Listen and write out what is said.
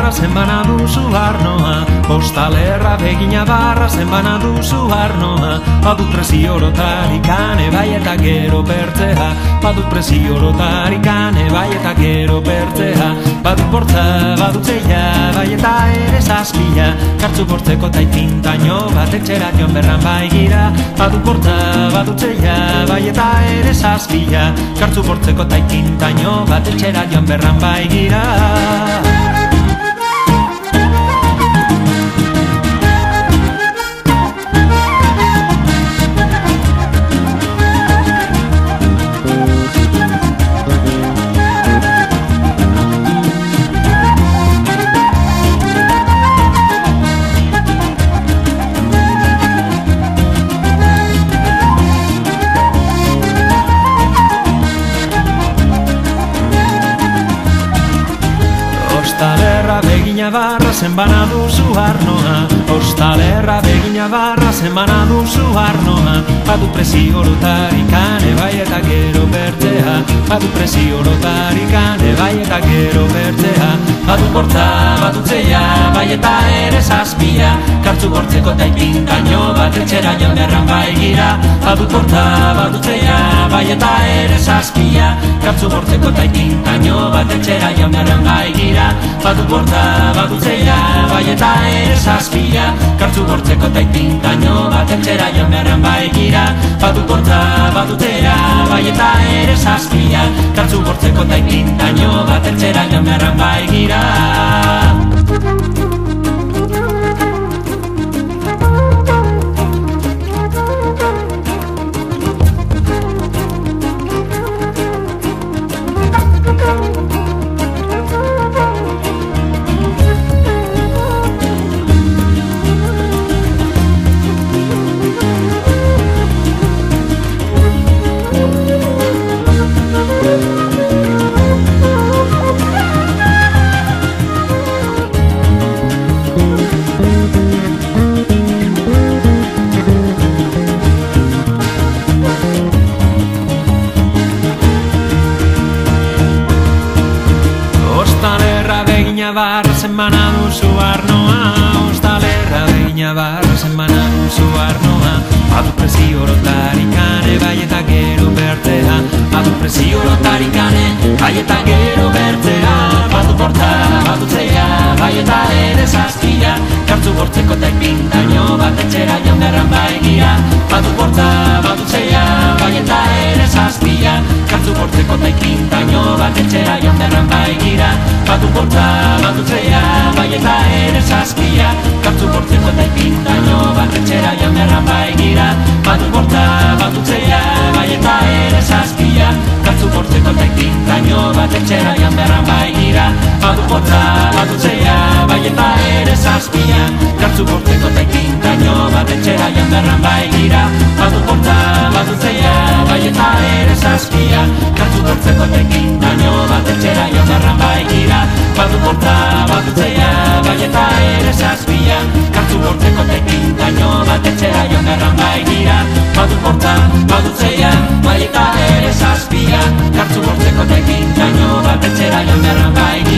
barra zenbana duzu arnoa, ostalerra begina barra zenbana duzu arnoa, badut presiorotarik bai eta gero bertzea, badut presiorotarik bai eta gero bertzea, badut bortza, badut zeia, bai eta ere zazpila, kartzu bortzeko taitintaino bat etxera joan berran bai gira, badut bortza, badut zeia, bai eta ere zazpila, kartzu bortzeko taitintaino bat etxera joan berran bai gira. Ostalerra begina barra zenbana duzu arnoa, ostalerra begina barra zenbana duzu arnoa, badu presiorotarik bai eta gero bertzea, badu presiorotarik bai eta gero bertzea, badu bortza, badu zeia, bai eta ere zazpila, kartzu bortzeko taipintaino bat etxera joan berran bai gira, badu bortza, badu zeia, bai eta ere zazpila, kartzu bortzeko taipintaino bat etxera joan berran bai gira, badu bortza, badu zeia, bai eta ere zazpila, kartzu bortzeko taipintaino bat etxera joan berran bai gira, badu bortza, badu zeia, bai eta ere zazpila, kartzu bortzeko taipintaino bat etxera joan berran bai gira. Ostalerra begina barra zenbana duzu arnoa, ostalerra begina barra zenbana duzu arnoa, badu presiorotarik bai eta gero bertzea, badu presiorotarik bai eta gero bertzea, badu bortza, badu zeia, bai eta ere zazpila, kartzu bortzeko taipintaino bat etxera joan berran bai gira, badu bortza, badu zeia, bai eta ere zazpila, kartzu bortzeko taipintaino bat etxera joan berran bai gira, badu bortza, badu zeia, bai eta ere zazpila, kartzu bortzeko taipintaino bat etxera joan berran bai gira, badu bortza, badu zeia, bai eta ere zazpila, kartzu bortzeko taipintaino bat etxera joan berran bai gira, badu bortza, badu zeia, bai eta ere zazpila, kartzu bortzeko taipintaino bat etxera joan berran bai gira, badu bortza, badu zeia, bai eta ere zazpila, kartzu bortzeko taipintaino bat etxera joan berran bai gira, badu bortza, badu zeia, bai eta ere zazpila, kartzu bortzeko taipintaino bat etxera joan berran bai gira, badu bortza, badu zeia, bai eta ere zazpila, kartzu bortzeko taipintaino bat etxera joan berran bai gira.